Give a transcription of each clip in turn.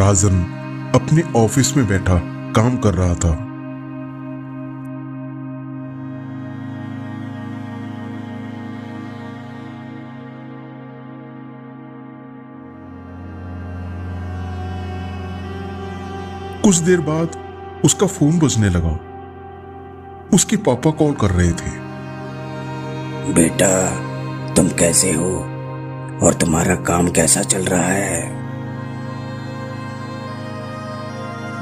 राजन अपने ऑफिस में बैठा काम कर रहा था। कुछ देर बाद उसका फोन बजने लगा। उसके पापा कॉल कर रहे थे। बेटा, तुम कैसे हो और तुम्हारा काम कैसा चल रहा है?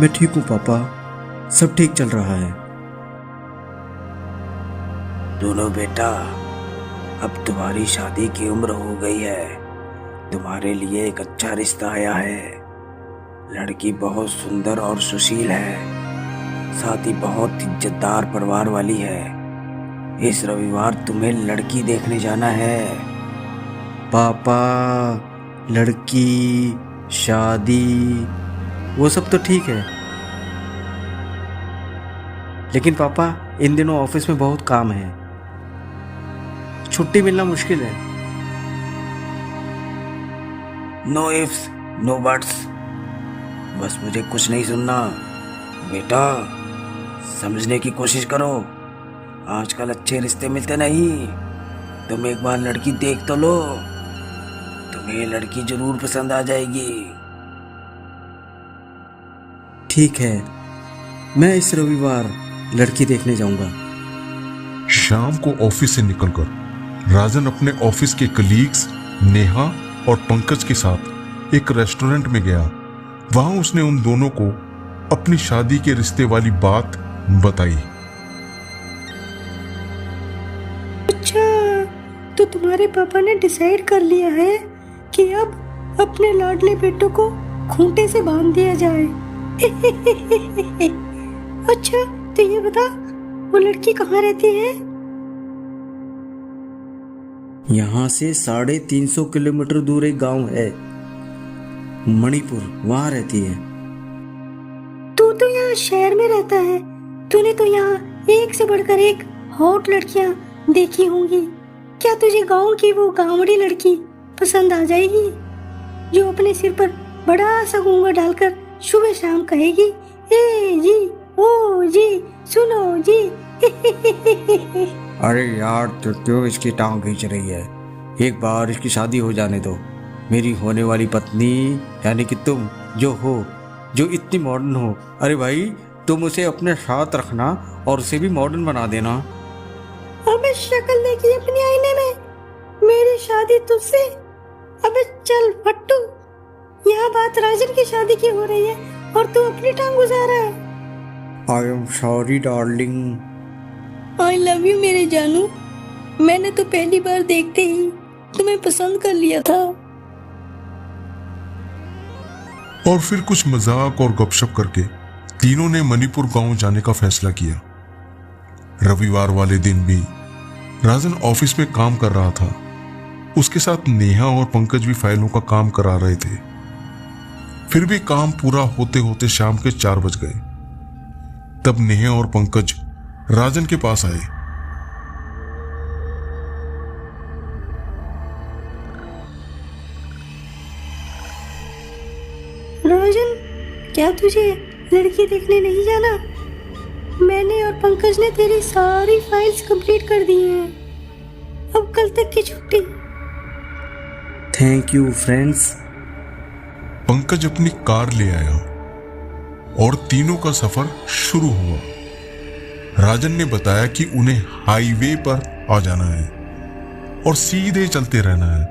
मैं ठीक हूँ पापा, सब ठीक चल रहा है। सुनो बेटा, अब तुम्हारी शादी की उम्र हो गई है। तुम्हारे लिए एक अच्छा रिश्ता आया है। लड़की बहुत सुंदर और सुशील है, साथ ही बहुत इज्जतदार परिवार वाली है। इस रविवार तुम्हें लड़की देखने जाना है। पापा, लड़की, शादी, वो सब तो ठीक है, लेकिन पापा इन दिनों ऑफिस में बहुत काम है, छुट्टी मिलना मुश्किल है। नो इफ्स नो बट्स, बस मुझे कुछ नहीं सुनना। बेटा, समझने की कोशिश करो। आजकल अच्छे रिश्ते मिलते नहीं। तुम एक बार लड़की देख तो लो, तुम्हें लड़की जरूर पसंद आ जाएगी। ठीक है, मैं इस रविवार लड़की देखने जाऊंगा। शाम को ऑफिस से निकलकर राजन अपने ऑफिस के कलीग्स नेहा और पंकज के साथ एक रेस्टोरेंट में गया। वहां उसने उन दोनों को अपनी शादी के रिश्ते वाली बात बताई। अच्छा, तो तुम्हारे पापा ने डिसाइड कर लिया है कि अब अपने लाडले बेटों को खूंटे से बांध दिया जाए। अच्छा, तो ये बता, वो लड़की कहाँ रहती है? यहाँ से 350 किलोमीटर दूर एक गांव है, मणिपुर, वहां रहती है। तू तो यहाँ शहर में रहता है, तूने तो यहाँ एक से बढ़कर एक हॉट लड़कियां देखी होंगी। क्या तुझे गांव की वो गांवड़ी लड़की पसंद आ जाएगी जो अपने सिर पर बड़ा सा घूंघट डालकर सुबह शाम कहेगी, ए जी, ओ जी, सुनो जी? अरे यार, तो क्यों इसकी टांग खींच रही है? एक बार इसकी शादी हो जाने दो। मेरी होने वाली पत्नी यानी कि तुम जो हो, जो इतनी मॉडर्न हो, अरे भाई तुम उसे अपने साथ रखना और उसे भी मॉडर्न बना देना। अबे शक्ल देखी अपनी आईने में, मेरी शादी तुझसे? अबे चल फट्टू, यहाँ बात राजन की शादी की हो रही है और तू अपनी टांग घुसा रहा है। I am sorry darling. I love you मेरे जानू। मैंने तो पहली बार देखते ही तुम्हें पसंद कर लिया था। और फिर कुछ मजाक और गपशप करके तीनों ने मणिपुर गांव जाने का फैसला किया। रविवार वाले दिन भी राजन ऑफिस में काम कर रहा था। उसके साथ नेहा और पंकज भी फाइलों का काम करा रहे थे। फिर भी काम पूरा होते होते शाम के 4 बज गए। तब नेहा और पंकज राजन के पास आए। राजन, क्या तुझे लड़की देखने नहीं जाना? मैंने और पंकज ने तेरी सारी फाइल्स कंप्लीट कर दी हैं। अब कल तक की छुट्टी। Thank you friends. पंकज अपनी कार ले आया और तीनों का सफर शुरू हुआ। राजन ने बताया कि उन्हें हाईवे पर आ जाना है और सीधे चलते रहना है।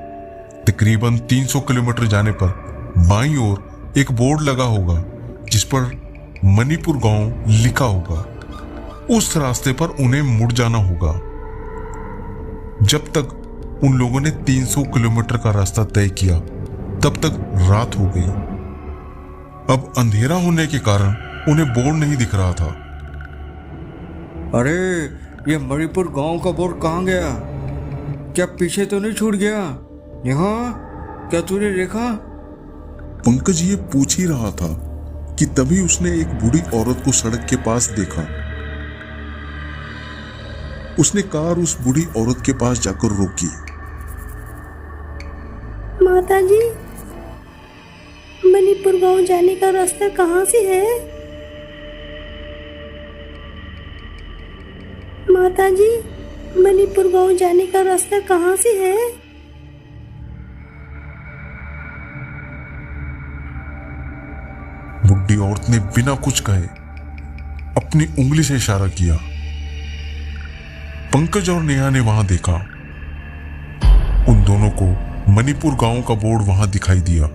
तकरीबन 300 किलोमीटर जाने पर बाईं ओर एक बोर्ड लगा होगा जिस पर मणिपुर गांव लिखा होगा। उस रास्ते पर उन्हें मुड़ जाना होगा। जब तक उन लोगों ने 300 किलोमीटर का रास्ता तय किया तब तक रात हो गई। अब अंधेरा होने के कारण उन्हें बोर्ड नहीं दिख रहा था। अरे, ये मणिपुर गांव का बोर्ड कहाँ गया? क्या पीछे तो नहीं छूट गया? यहाँ क्या तूने देखा? पंकज ये पूछ ही रहा था कि तभी उसने एक बूढ़ी औरत को सड़क के पास देखा। उसने कार उस बूढ़ी औरत के पास जाकर रोकी। माताजी, मणिपुर गांव जाने का रास्ता कहाँ से है? माताजी, मणिपुर गांव जाने का रास्ता कहाँ से है? बुढ़ी औरत ने बिना कुछ कहे अपनी उंगली से इशारा किया। पंकज और नेहा ने वहां देखा। उन दोनों को मणिपुर गांव का बोर्ड वहां दिखाई दिया।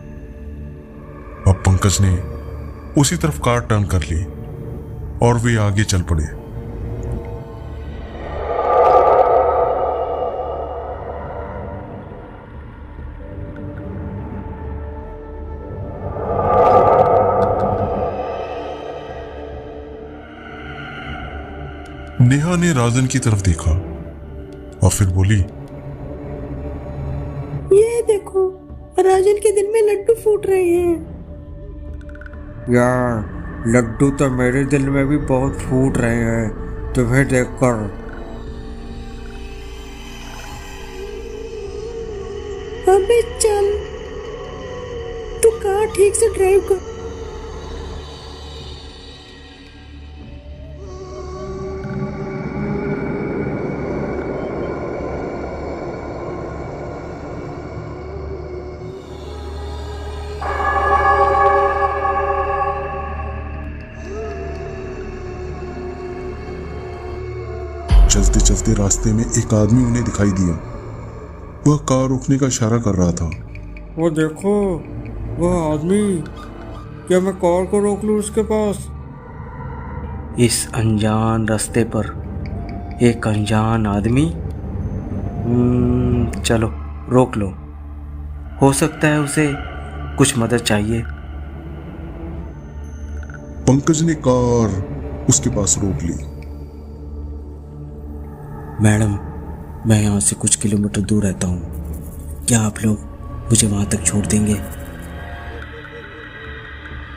अब पंकज ने उसी तरफ कार टर्न कर ली और वे आगे चल पड़े। नेहा ने राजन की तरफ देखा और फिर बोली, ये देखो, राजन के दिल में लड्डू फूट रहे हैं। यार, लड्डू तो मेरे दिल में भी बहुत फूट रहे हैं तुम्हें देखकर। अबे चल, तू कार ठीक से ड्राइव कर। चलते चलते रास्ते में एक आदमी उन्हें दिखाई दिया। वह कार रोकने का इशारा कर रहा था। वो देखो, वह आदमी। क्या मैं कार को रोक लूं उसके पास? इस अनजान रास्ते पर एक अनजान आदमी। चलो रोक लो, हो सकता है उसे कुछ मदद चाहिए। पंकज ने कार उसके पास रोक ली। मैडम, मैं यहाँ से कुछ किलोमीटर दूर रहता हूँ, क्या आप लोग मुझे वहाँ तक छोड़ देंगे?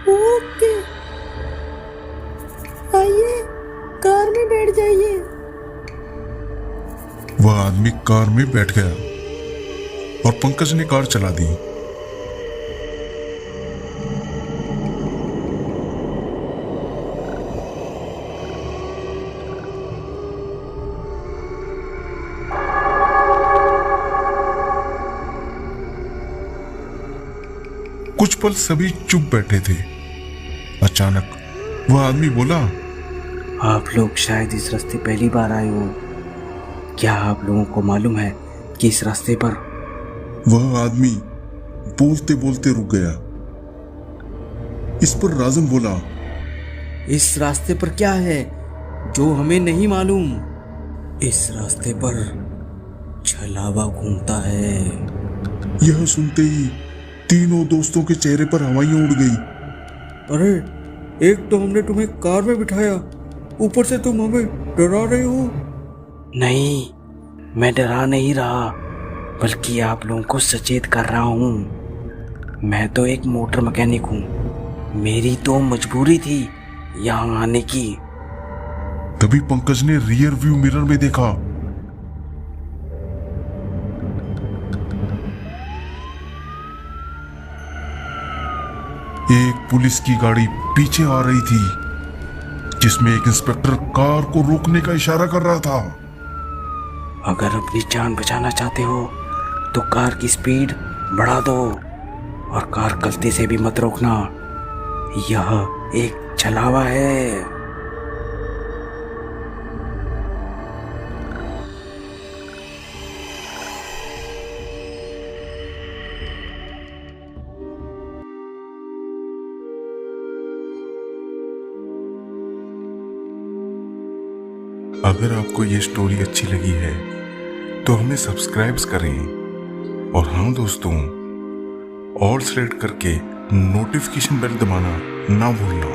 ओके, आइए कार में बैठ जाइए। वह आदमी कार में बैठ गया और पंकज ने कार चला दी। कुछ पल सभी चुप बैठे थे। अचानक वह आदमी बोला, आप लोग शायद इस रास्ते पहली बार आए हो। क्या आप लोगों को मालूम है कि इस रास्ते पर? वह आदमी बोलते बोलते रुक गया। इस पर राजन बोला, इस रास्ते पर क्या है जो हमें नहीं मालूम? इस रास्ते पर छलावा घूमता है। यह सुनते ही तीनों दोस्तों के चेहरे पर हवाइयां उड़ गई। अरे, एक तो हमने तुम्हें कार में बिठाया, ऊपर से तुम हमें डरा रहे हो। नहीं, मैं डरा नहीं रहा, बल्कि आप लोगों को सचेत कर रहा हूँ। मैं तो एक मोटर मैकेनिक हूँ, मेरी तो मजबूरी थी यहाँ आने की। तभी पंकज ने रियर व्यू मिरर में देखा। एक पुलिस की गाड़ी पीछे आ रही थी, जिसमें एक इंस्पेक्टर कार को रोकने का इशारा कर रहा था। अगर अपनी जान बचाना चाहते हो तो कार की स्पीड बढ़ा दो और कार गलती से भी मत रोकना। यह एक छलावा है। अगर आपको ये स्टोरी अच्छी लगी है तो हमें सब्सक्राइब करें और हाँ दोस्तों, ऑल सेलेक्ट करके नोटिफिकेशन बेल दबाना ना भूलना।